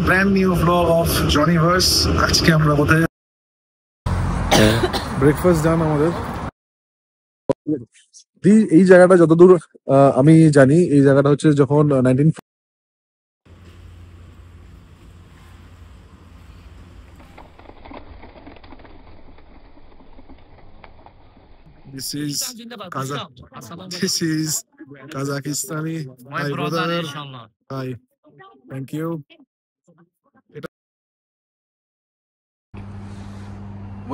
a brand new vlog of Johnnyverse. আজকে আমরা কোথায় ব্রেকফাস্ট ডান আমাদের। এই জায়গাটা যতদূর আমি জানি এই জায়গাটা হচ্ছে যখন 19 This is Kazakhstani. My brother. Hi. Thank you.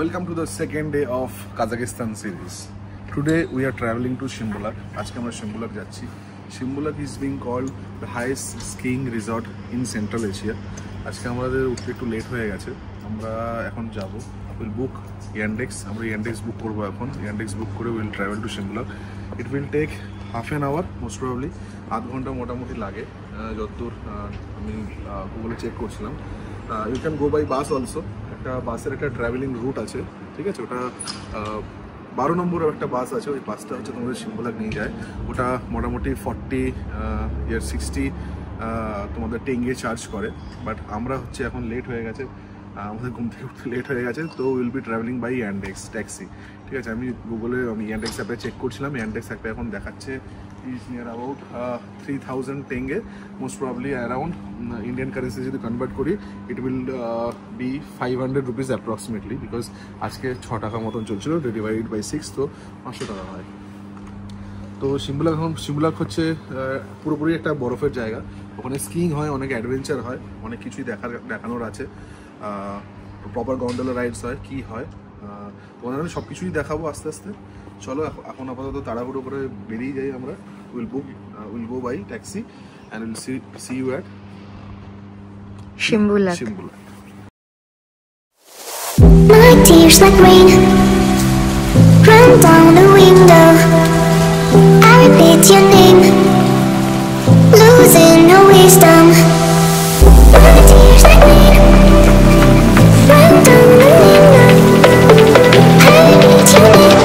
Welcome to the second day of Kazakhstan series. Today we are traveling to Shimbulak. আজকে আমরা শিমবুলাক যাচ্ছি। Shimbulak is being called the highest skiing resort in Central Asia. আজকে আমাদের উঠতে একটু late হয়ে গেছে। আমরা এখন যাব। We'll book Yandex. আমরা Yandex book করব এখন। Yandex book করে we'll travel to Shimbulak. It will take half an hour most probably. আধ ঘন্টা মোটামুটি লাগে যতদূর আমি গুগলে চেক করছিলাম। You can go by bus also. একটা বাসের একটা ট্রাভেলিং রুট আছে, ঠিক আছে? ওটা 12 নম্বরের একটা বাস আছে, ওই বাসটা হচ্ছে তোমাদের শিমবুলাক নিয়ে যায়। ওটা মোটামুটি 40 ইয়ার 60 তোমাদের টেঙ্গে চার্জ করে। বাট আমরা হচ্ছে এখন লেট হয়ে গেছে, আমাদের ঘুম থেকে উঠতে লেট হয়ে গেছে, তো will be traveling by Yandex taxi, ঠিক আছে? আমি গুগলে ইয়ান্ডেক্স অ্যাপে চেক করছিলাম, ইয়ান্ডেক্স অ্যাপে এখন দেখাচ্ছে is near about 3000 tenge, most probably around Indian currency যদি কনভার্ট করি it will be 500 rupees approximately, because আজকে 6 টাকা মতন চলছিল, ডিভাইডেড বাই 6 তো 500 টাকা হয়। তো শিমবুলাক হচ্ছে পুরোপুরি একটা বরফের জায়গা, ওখানে স্কিইং হয়, অনেক অ্যাডভেঞ্চার হয়, অনেক কিছুই দেখানোর আছে, প্রপার গন্ডোলা রাইডস হয়, কি হয় তোমাদের আমি সব কিছুই দেখাবো আস্তে আস্তে। চলো এখন আপাতত তাড়াহুড়ো করে বেরিয়ে যাই আমরা। We'll go by taxi and we'll see you at Shimbulak. My tears like rain run down the window. I repeat your name, losing no wisdom. My tears like rain run down the window. I repeat your name,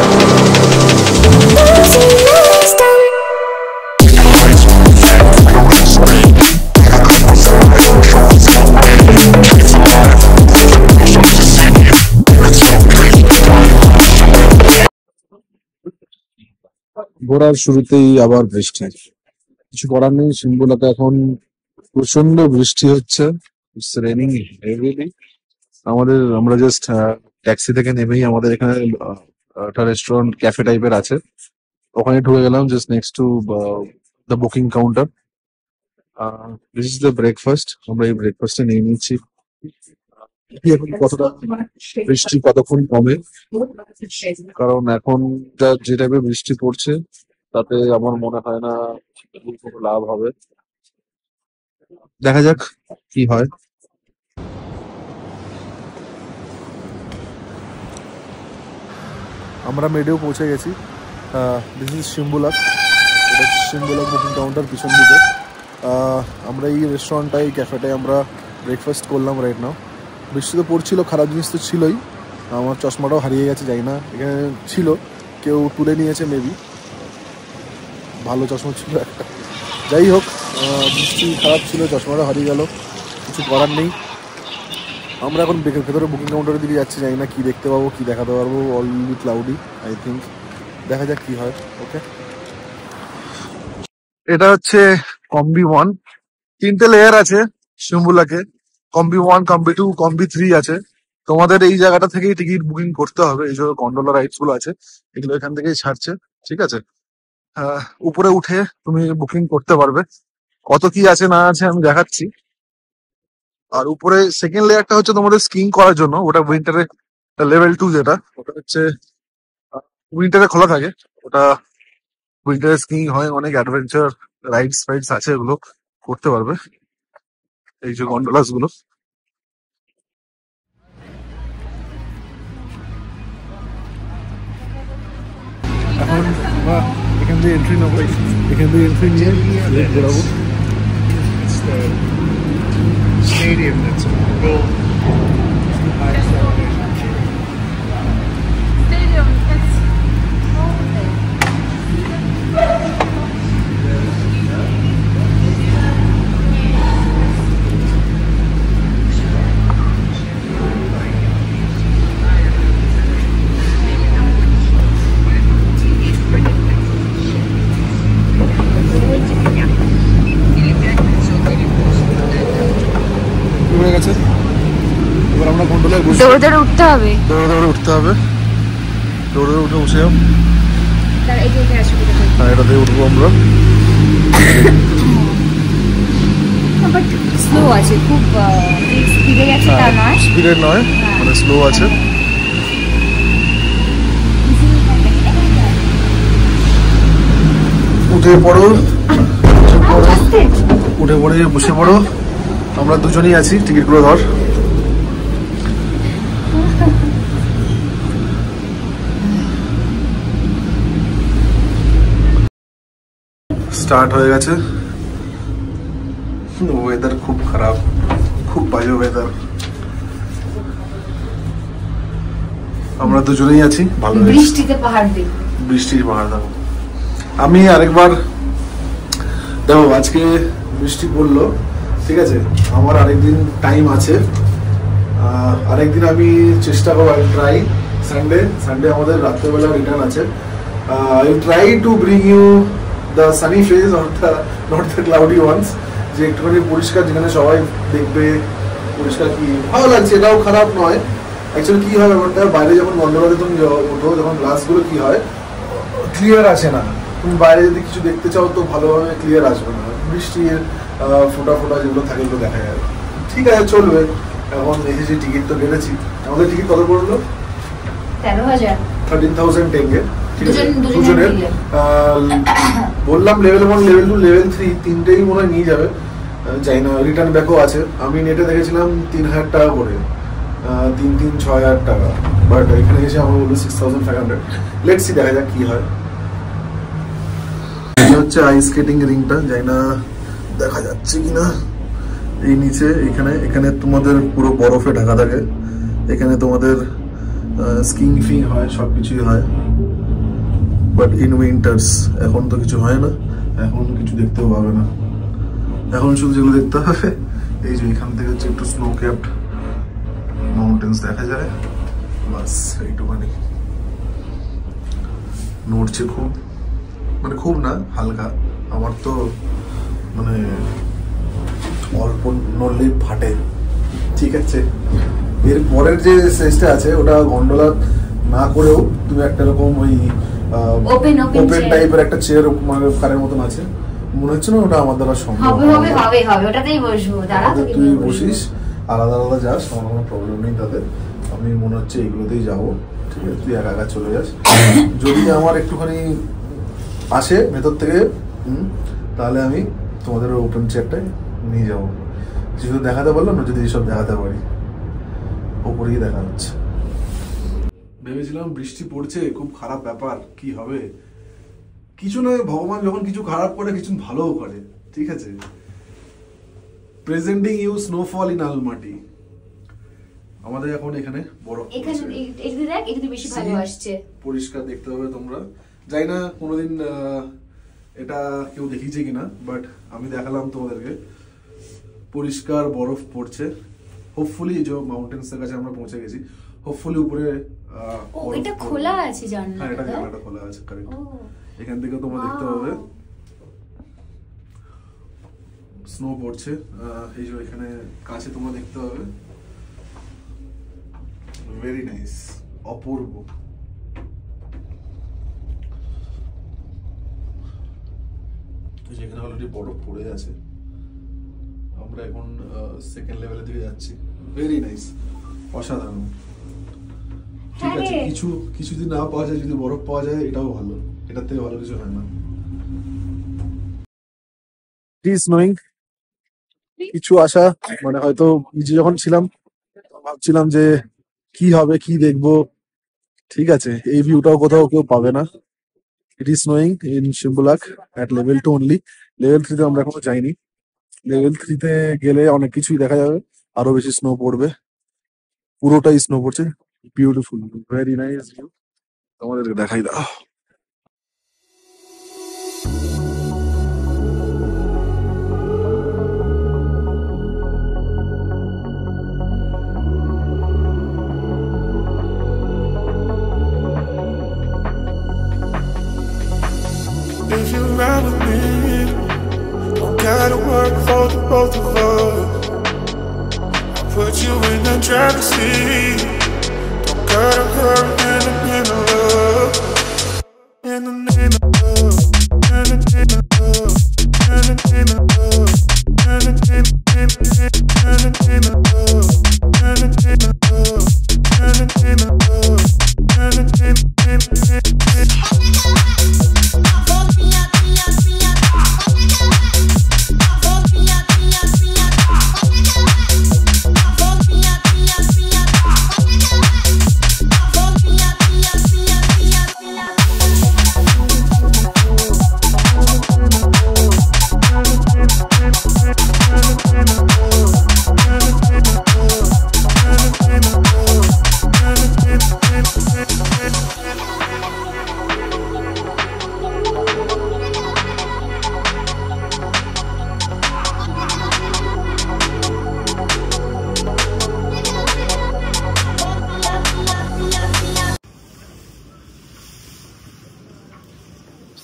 losing no wisdom. ঘোরার শুরুতেই আবার বৃষ্টি, কিছু করার নেই। শিমবুলাকে এখন প্রচন্ড বৃষ্টি হচ্ছে, ইটস রেনিং হেভিলি। আমরা জাস্ট ট্যাক্সি থেকে নেমেই আমাদের এখানে একটা রেস্টুরেন্ট ক্যাফে টাইপের আছে, ওখানে ঢুকে গেলাম just next to the booking counter. This is the breakfast, আমরা এই ব্রেকফাস্টে নিয়ে নিচ্ছি। এখন কতটা বৃষ্টি কতক্ষণ কমে, কারণ এখন যে টাইপের বৃষ্টি পড়ছে তাতে আমার মনে হয় না কোনো লাভ হবে, দেখা যাক কি হয়। আমরা মেডেও পৌঁছে গেছি। দিস ইজ শিমবুলাক, এটা শিমবুলাক বুকিং কাউন্টার পিছন দিকে। আমরা এই রেস্টুরেন্টটাই, এই ক্যাফেটায় আমরা ব্রেকফাস্ট করলাম রাইট নাও। বৃষ্টি তো পড়ছিল, খারাপ জিনিস তো ছিলই, আমার চশমাটাও হারিয়ে গেছে, যাই না এখানে ছিল, কেউ তুলে নিয়েছে মেবি, ভালো চশমা ছিল একটা। যাই হোক, বৃষ্টি খারাপ ছিল, চশমাটা হারিয়ে গেল, কিছু করার নেই। আমরা এখন ভেতরে বুকিং কাউন্টারের দিকে যাচ্ছি, জানি না কি দেখতে পাবো, কি দেখাতে পারবো, all will cloudy I think, দেখা যাক কি হয়। ওকে, এটা হচ্ছে কম্বি 1, 3টে লেয়ার আছে শিমবুলাকে, কম্বি 1, কম্বি 2, কম্বি 3 আছে। তোমাদের এই জায়গাটা থেকেই টিকিট বুকিং করতে হবে, এই যে গন্ডোলা রাইডস গুলো আছে এগুলো এখান থেকেই ছাড়ছে, ঠিক আছে? উপরে উঠে তুমি বুকিং করতে পারবে, কত কি আছে না আছে আমি দেখাচ্ছি। আর উপরে সেকেন্ড লেয়ারটা হচ্ছে তোমাদের স্কিইং করার জন্য, ওটা উইন্টারে লেভেল 2, যেটা ওটা হচ্ছে উইন্টারে খোলা থাকে, ওটা উইন্টারে স্কিইং হয়, অনেক অ্যাডভেঞ্চার রাইডস আছে, এগুলো করতে পারবে, এই যে গন্ডোলাস গুলো। এখন এখান দিয়ে এন্ট্রি নেবো, এখান দিয়ে এন্ট্রি নিয়ে ঘোরাবো। Stadium that's built highest elevation. Stadium, it's হয়ে গেছে। এবার আমরা গন্ডোলায় বসে দৌড়ে দৌড়ে উঠতে হবে। দৌড়ে উঠতে হবে। দৌড়ে উঠে বসে যাও। হ্যাঁ, এটাতে উঠবো আমরা। বাট স্লো আছে খুব, স্পিডে গেছে তা নয়। স্পিডের নয়, মানে স্লো আছে। উঠে পড়ো, উঠে পড়ে বসে পড়ো। আমরা দুজনেই আছি, টিকিটগুলো ধর। স্টার্ট হয়ে গেছে। ওয়েদার খুব খারাপ, খুব বাজে ওয়েদার। আমরা দুজনেই আছি, ভালো। বৃষ্টিতে পাহাড় দেখবো, বৃষ্টির পাহাড় দেখো। আমি আরেকবার দেখো, আজকে বৃষ্টি পড়লো, ঠিক আছে, আমার আরেকদিন টাইম আছে। আরেকদিন আমি চেষ্টা করবো, ট্রাই সানডে আমাদের রাত্রেবেলা রিটার্ন আছে। I try to bring you the sunny phase or the not the cloudy ones, যে একটুখানি পরিষ্কার, যেখানে সবাই দেখবে পরিষ্কার। কি ভালো লাগছে, এটাও খারাপ নয়। অ্যাকচুয়ালি কি হয় ব্যাপারটা, বাইরে যখন গন্ডোলাতে তুমি ওঠো, যখন গ্লাসগুলো কি হয় ক্লিয়ার আসে না। তুমি বাইরে যদি কিছু দেখতে চাও তো ভালোভাবে ক্লিয়ার আসবে না, বৃষ্টির ফোটা ফোটা যেগুলো থাকে এগুলো দেখা যায়। ঠিক আছে, চলবে। এখন এসেছি, টিকিট তো কেটেছি। আমাদের টিকিট কত পড়লো? 13,000 টেঙ্গে। দুজনের বললাম লেভেল 1, লেভেল 2, লেভেল 3 তিনটেই মনে হয় নিয়ে যাবে। চাই না, রিটার্ন ব্যাকও আছে। আমি নেটে দেখেছিলাম 3,000 টাকা করে, 6,000 টাকা। বাট এখানে এসে আমার বললো 6,500। লেটস সি, দেখা যাক কি হয়। হচ্ছে আইস স্কেটিং রিংটা, যাই না দেখা যাচ্ছে কিনা। এই নিচে এখানে তোমাদের পুরো বরফে ঢাকা থাকে। এখানে তোমাদের স্কিং ফিং হয়, সবকিছুই হয়। বাট ইন উইন্টার্স এখন তো কিছু হয় না, এখন কিছু দেখতেও পাবে না। এখন শুধু যেগুলো দেখতে হবে, এই যে এখান থেকে হচ্ছে একটু স্নো ক্যাপড মাউন্টেন্স দেখা যায়, বাস এইটুখানি। নড়ছে খুব, মানে খুব না, হালকা। আমার তো মানে অল্প নড়লেই ফাটে, ঠিক আছে। এর পরের যে স্টেজটা আছে, ওটা গন্ডোলা না করেও তুমি একটা রকম ওই ওপেন টাইপের একটা চেয়ার মানে কারের মতন আছে, মনে হচ্ছে না ওটা আমার দ্বারা সম্ভব হবে। ওটাতেই বসবো, দাঁড়া। তুই বসিস, আলাদা আলাদা যাস, আমার কোনো প্রবলেম নেই তাতে। আমি মনে হচ্ছে এইগুলোতেই যাবো, ঠিক আছে। তুই একা চলে যাস। যদি আমার একটুখানি আসে ভেতর থেকে, তাহলে আমি তোমাদের ওপেন চেয়ারটাই নিয়ে যাবো। শুধু দেখাতে পারলাম না, যদি এইসব দেখাতে পারি। ওপরেই দেখা যাচ্ছে। ভেবেছিলাম বৃষ্টি পড়ছে, খুব খারাপ ব্যাপার, কি হবে। কিছু নয়, ভগবান যখন কিছু খারাপ করে কিছু ভালোও করে, ঠিক আছে। Presenting you snowfall in Almaty. আমাদের এখন এখানে বরফ, বেশি ভালো আসছে, পরিষ্কার দেখতে হবে তোমরা। যাই না কোনোদিন এটা কেউ দেখিয়েছে কিনা, বাট আমি দেখালাম তোমাদেরকে। পরিষ্কার বরফ পড়ছে। হোপফুলি যে মাউন্টেন্সের কাছে আমরা পৌঁছে গেছি, হোপফুলি উপরে এটা খোলা আছে, জানলা। হ্যাঁ, এটা জানলাটা খোলা আছে, কারেক্ট। এখান থেকে তোমরা দেখতে পাবে স্নো পড়ছে। এই যে এখানে কাছে তোমরা দেখতে পাবে, ভেরি নাইস, অপূর্ব। যেখানে অলরেডি বরফ পড়ে আছে, আমরা এখন সেকেন্ড লেভেলের দিকে যাচ্ছি। ভেরি নাইস, অসাধারণ। ঠিক আছে, কিছু যদি না পাওয়া যায়, যদি বরফ পাওয়া যায় এটাও ভালো, এটার থেকে ভালো কিছু হয় না। স্নোয়িং কিছু আশা, মানে হয়তো নিচে যখন ছিলাম ভাবছিলাম যে কি হবে, কি দেখবো, ঠিক আছে। এই ভিউটাও কোথাও কেউ পাবে না। It is snowing in Shymbulak at level 2 only. Level 3 তে আমরা এখনো যাইনি। লেভেল 3 তে গেলে অনেক কিছুই দেখা যাবে, আরো বেশি স্নো পড়বে, পুরোটাই স্নো পড়ছে। Beautiful, very nice view. তোমাদেরকে দেখাই দাও। If you ride with me, don't gotta work for the both of us. put you in the driver's seat. Don't gotta hurry in the name of love. In the name of love. In the name of love. In the name of love. In the name of love. In the name of love. In the name of love. In the name of love. In the name of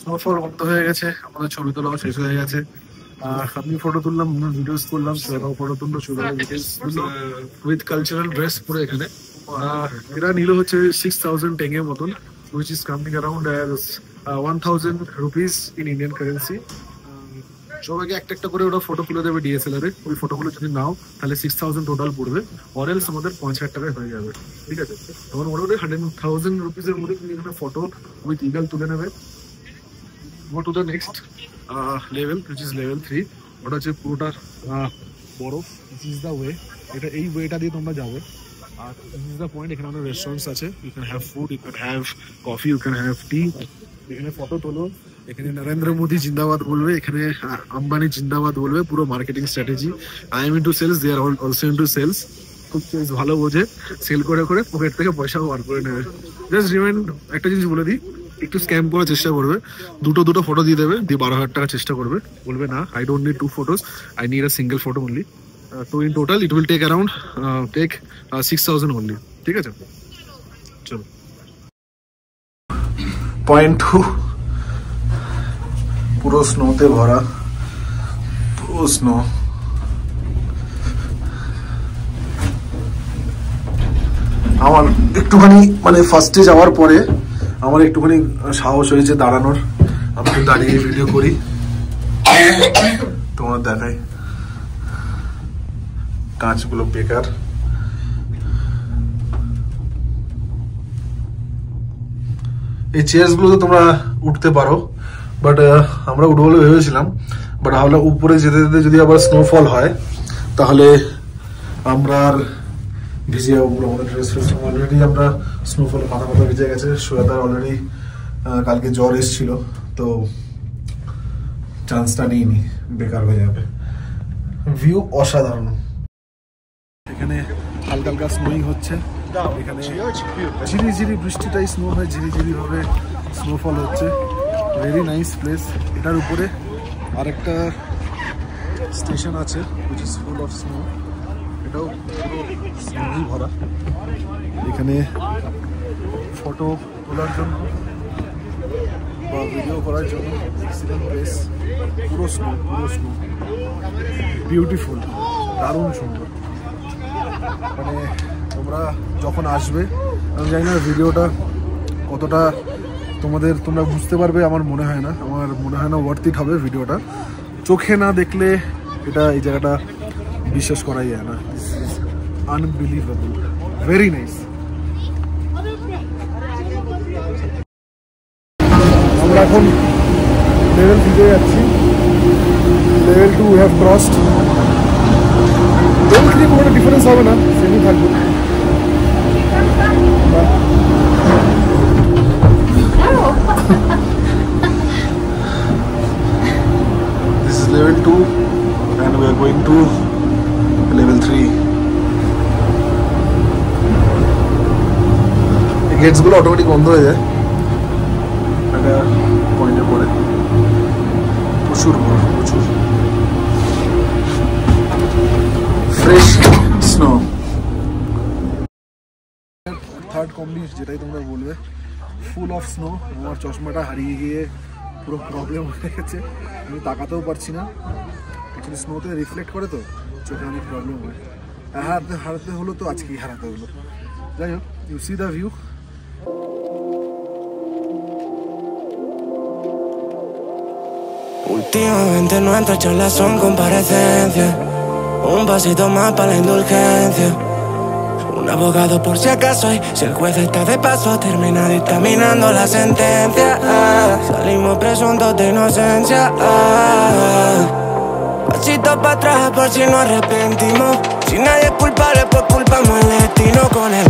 snowfall বন্ধ হয়ে গেছে, আমাদের ছবি তোলাও শেষ হয়ে গেছে। আমি photo তুললাম, ভিডিওস করলাম, সেটাও ফটো তুললো, উইথ কালচারাল ড্রেস পরে এখানে। এটা নিল হচ্ছে 6000 টেঙ্গের মতন, which is coming around as 1000 rupees in Indian currency। সবাইকে একটা একটা করে ওরা ফটো তুলে দেবে DSLR এ। ওই ফটোগুলো যদি নাও তাহলে 6000 টোটাল পড়বে, অরেলস আমাদের 5000 টাকায় হয়ে যাবে। ঠিক আছে, তখন মোটামুটি 100,000 রুপিসের মধ্যে তুমি এখানে ফটো উইথ ইগল তুলে নেবে। Go to the next level, which is level 3। ওটা হচ্ছে পুরোটা বরফ। This is the way, এটা এই ওয়েটা দিয়ে তোমরা যাবে। আর this is the point, এখানে অনেক রেস্টুরেন্টস আছে, you can have food, you can have coffee, you can have tea। এখানে ফটো তোলো, এখানে নরেন্দ্র মোদী জিন্দাবাদ বলবে, এখানে আম্বানি জিন্দাবাদ বলবে। পুরো marketing strategy. I am into sales, they are also into sales. খুব সেলস ভালো বোঝে, সেল করে করে পকেট থেকে পয়সাও বার করে নেবে। জাস্ট রিমাইন্ড, একটা জিনিস বলে দিই, একটু স্ক্যাম করার চেষ্টা করবে, দুটো ফটো দিয়ে দেবে, দিয়ে 12,000 টাকা চেষ্টা করবে, বলবে না I don't need 2 photos, I need a single photo only. তো in total it will take around 6,000 only. ঠিক আছে, চলো। পয়েন্ট 2, পুরো স্নোতে ভরা, পুরো স্নো। আমার একটুখানি মানে ফার্স্টে যাওয়ার পরে আমার একটুখানি সাহস হয়েছে দাঁড়ানোর। আমি দাঁড়িয়ে ভিডিও করি, তোমার দেখাই। কাঁচগুলো বেকার। এই চেয়ার্স গুলো তো তোমরা উঠতে পারো, বাট আমরা উঠবো বলে ভেবেছিলাম, বাট আমরা উপরে যেতে যেতে যদি আবার স্নোফল হয় তাহলে আমরা আর ভিজে যাবো পুরো। আমাদের ড্রেস ফ্রেস অলরেডি আমরা স্নোফল, মাথা ভিজে গেছে। শ্রেয়াদার অলরেডি কালকে জ্বর এসেছিল, তো চান্সটা নিইনি, বেকার হয়ে যাবে। ভিউ অসাধারণ। এখানে হালকা হালকা স্নোইং হচ্ছে, এখানে ঝিরিঝিরি বৃষ্টিটাই স্নো হয়, ঝিরিঝিরি ভাবে স্নোফল হচ্ছে। Very nice place. এটার উপরে আরেকটা স্টেশন আছে, which is full of snow। এটাও পুরো স্নোই ভরা। এখানে ফটো তোলার জন্য বা ভিডিও করার জন্য এক্সিলেন্ট প্লেস। পুরো স্নো, পুরো স্নো, বিউটিফুল, দারুণ সুন্দর। মানে তোমরা যখন আসবে, আমি জানি না ভিডিওটা কতটা তোমরা বুঝতে পারবে, আমার মনে হয় না ওয়ার্থ ইট হবে ভিডিওটা। চোখে না দেখলে এটা, এই জায়গাটা বিশ্বাস করাই যায় না। This is unbelievable, very nice. আমরা এখন লেভেল 3 যাচ্ছি। Level 2 have crossed. লেভেল 3 কোনো ডিফারেন্স হবে না, সেমই থাকবে। This is level 2 and we are going to level 3. Gates গুলো অটোমেটিক বন্ধ হয়ে যায় একটা পয়েন্টের পরে। প্রচুর ফ্রেশ স্নো। থার্ড কমপ্লিট, যেটাই তোমরা বলবে, ফুল অফ স্নো। আমার চশমাটা হারিয়ে গিয়ে পুরো প্রবলেম হয়ে গেছে, আমি তাকাতেও পারছি না। অ্যাকচুয়ালি স্নোতে রিফ্লেক্ট করে তো চোখে অনেক প্রবলেম হয়। হারাতে হলো তো আজকেই হারাতে হলো। যাই হোক, you see the view. Últimamente nuestras charlas son comparecencias, un pasito más para la indulgencia, un abogado por si acaso, y si el juez está de paso termina dictaminando la sentencia. Salimos presuntos de inocencia. Pasito para atrás por si nos arrepentimos, si nadie es culpable pues culpamos el destino con él.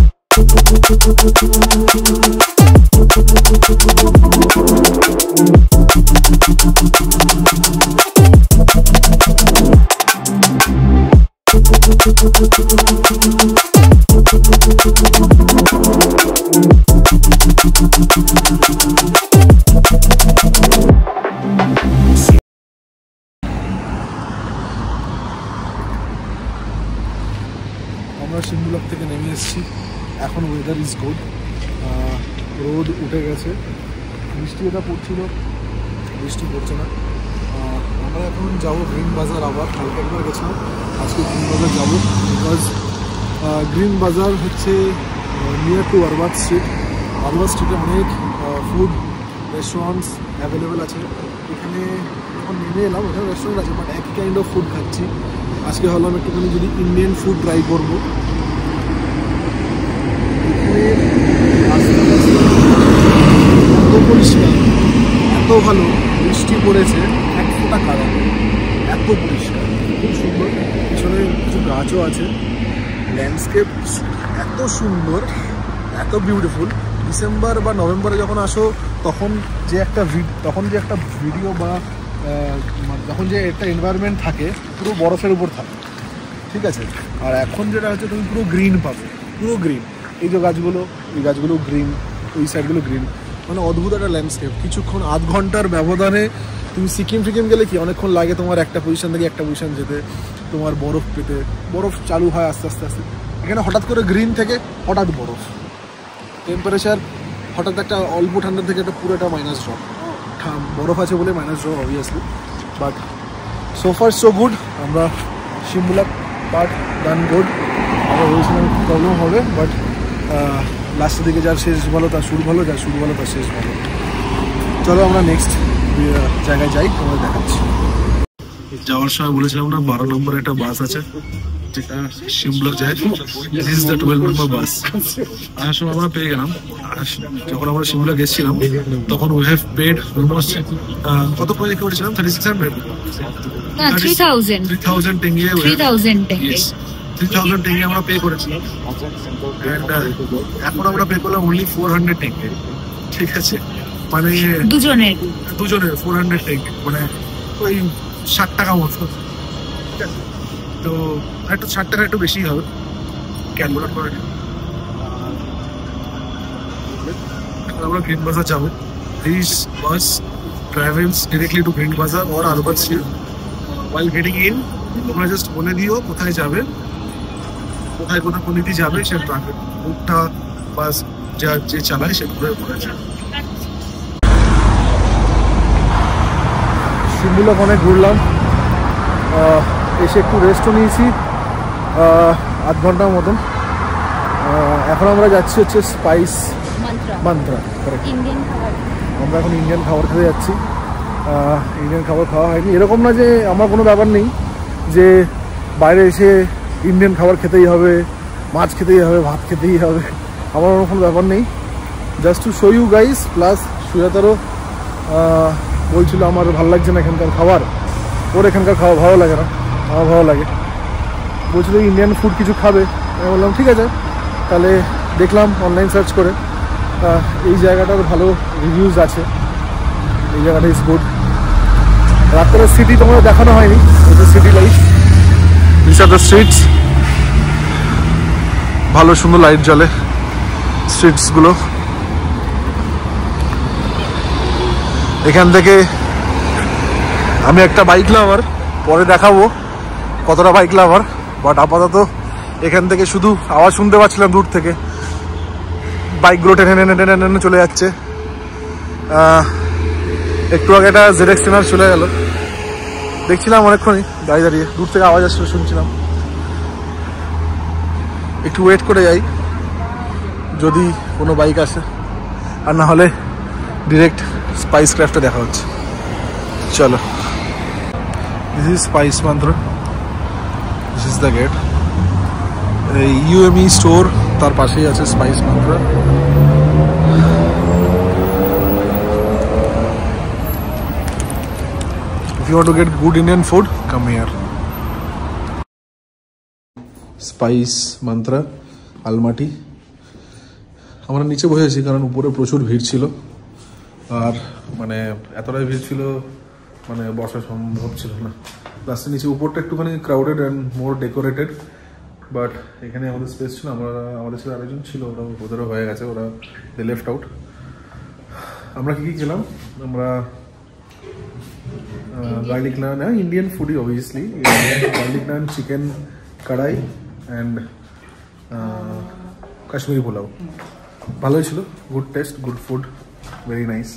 আমরা শিমুলক থেকে নেমে এসেছি। এখন weather is good, রোদ উঠে গেছে, বৃষ্টি এটা পড়ছিল, বৃষ্টি পড়ছে না। আমরা এখন যাবো গ্রিন বাজার। আবার কালকে একবার গেছিলাম, আজকে গ্রিন বাজার যাবো। বিকজ গ্রিন বাজার হচ্ছে near to Arbad street. Arbad স্ট্রিটে অনেক ফুড রেস্টুরেন্টস অ্যাভেলেবেল আছে। এখানে এখন নেমে এলাম, ওখানে রেস্টুরেন্ট আছে, বাট একই কাইন্ড অফ ফুড খাচ্ছি। আজকে ভাবলাম একটুখানি যদি ইন্ডিয়ান ফুড ট্রাই করবো। এত পরিষ্কার, এত ভালো, বৃষ্টি পড়েছে এক ফোঁটা কাদা, এত পরিষ্কার, খুব সুন্দর। পিছনে কিছু গাছও আছে, ল্যান্ডস্কেপ এত সুন্দর, এত বিউটিফুল। ডিসেম্বর বা নভেম্বরে যখন আসো তখন যে একটা ভিডিও বা যখন যে একটা এনভায়রনমেন্ট থাকে পুরো বরফের উপর থাকে, ঠিক আছে। আর এখন যেটা হচ্ছে তুমি পুরো গ্রিন পাবে, পুরো গ্রিন। এই যে গাছগুলো, এই গাছগুলো গ্রিন, ওই সাইডগুলো গ্রিন, মানে অদ্ভুত একটা ল্যান্ডস্কেপ। কিছুক্ষণ আধ ঘন্টার ব্যবধানে তুমি সিকিম গেলে কি অনেকক্ষণ লাগে তোমার একটা পজিশন থেকে একটা পজিশন যেতে, তোমার বরফ পেতে। বরফ চালু হয় আস্তে আস্তে আস্তে, এখানে হঠাৎ করে গ্রিন থেকে হঠাৎ বরফ, টেম্পারেচার হঠাৎ একটা অল্প ঠান্ডা থেকে একটা পুরোটা মাইনাস ড্রপ। বরফ আছে বলে minus drop obviously, but so far so good. আমরা শিমুলক পার্ট ডান গুড। আমরা বলছিলাম প্রবলেম হবে, বাট লাস্টের দিকে যার শেষ ভালো তার শুরু ভালো, যার শুরু ভালো তার শেষ ভালো। চলো আমরা নেক্সট জায়গায় যাই, তোমাদের দেখাচ্ছি। যাওয়ার সময় বলেছিলাম না 12 নম্বর একটা বাস আছে যেটা শিমুলক যায়, দিস ইজ দ্য 12 নম্বর বাস। আসার সময় আমরা পেয়ে গেলাম। যখন আমরা শিমুলক এসেছিলাম তখন উই হ্যাভ পেড অলমোস্ট কত পয়সা করেছিলাম? 3600 না 3000 টেঙ্গে। 3000 টেঙ্গে আমরা পে করেছিলাম। এখন আমরা পে করলাম অনলি 400 টেঙ্গে, ঠিক আছে। মানে দুজনের 400 টেঙ্গে, মানে ওই 60 টাকা মতো, ঠিক আছে। তো একটু 60 টাকা একটু বেশি হবে ক্যালকুলেট করে। আমরা গ্রিন বাজার যাবো। This bus travels directly to Green Bazaar or Arbat street. while getting in তোমরা জাস্ট বলে দিও কোথায় যাবে, কোথায় কোথায় কোন দিকে যাবে, সে ট্রাফিক রুটটা বাস যে চালায় সেগুলো বলেছে। শিমুলক অনেক ঘুরলাম, এসে একটু রেস্টও নিয়েছি আধ ঘন্টার মতন। এখন আমরা যাচ্ছি হচ্ছে স্পাইস মান্ত্রা। আমরা এখন ইন্ডিয়ান খাবার খেতে যাচ্ছি। ইন্ডিয়ান খাবার খাওয়া হয়নি, এরকম না যে আমার কোনো ব্যাপার নেই যে বাইরে এসে ইন্ডিয়ান খাবার খেতেই হবে, মাছ খেতেই হবে, ভাত খেতেই হবে, আমার কোনো ব্যাপার নেই। Just to show you guys. Plus সুজাতারও বলছিল আমার ভালো লাগছে না এখানকার খাবার, ওর এখানকার খাওয়া ভালো লাগে না, আমার ভালো লাগে। বলছিল ইন্ডিয়ান ফুড কিছু খাবে, আমি বললাম ঠিক আছে। তাহলে দেখলাম অনলাইন সার্চ করে এই জায়গাটার ভালো রিভিউজ আছে, এই জায়গাটা ইজ গুড। রাত্রে সিটি তোমাদের দেখানো হয়নি, city life, this are the streets. ভালো সুন্দর লাইট জ্বলে স্ট্রিটসগুলো। এখান থেকে আমি একটা বাইক লাভার, পরে দেখাবো কতটা বাইক লাভার, বাট আপাতত এখান থেকে শুধু আওয়াজ শুনতে পাচ্ছিলাম দূর থেকে, বাইকগুলো টেনে টেনে টেনে টেনে চলে যাচ্ছে। একটু আগে একটা ZX টেনার চলে গেল, দেখছিলাম অনেকক্ষণই দাঁড়িয়ে দাঁড়িয়ে, দূর থেকে আওয়াজ আসলে শুনছিলাম। একটু ওয়েট করে যাই যদি কোনো বাইক আসে, আর না হলে ডিরেক্ট স্পাইস ক্রাফটে দেখা হচ্ছে। চলো, this is Spice Mantra, this is the gate. এই ইউএমই স্টোর তার পাশেই আছে Spice Mantra. If you want to get good Indian food, come here. Spice mantra আলমাটি। আমরা নিচে বসেছি কারণ উপরে প্রচুর ভিড় ছিল, আর মানে এতটাই ভিড় ছিল মানে বসা সম্ভব ছিল না। লাস্টে নিচে উপরটা একটুখানি crowded and more decorated, but এখানে আমাদের স্পেস ছিল। আমাদের ছিল আরেকজন ছিল, ওদেরও হয়ে গেছে, ওরা দে লেফট আউট। আমরা কী খেলাম? আমরা গার্লিক নান, ইন্ডিয়ান ফুডই অবভিয়াসলি, গার্লিক নান, চিকেন কড়াই অ্যান্ড কাশ্মীরি পোলাও। ভালোই ছিল, good test, good food, very nice.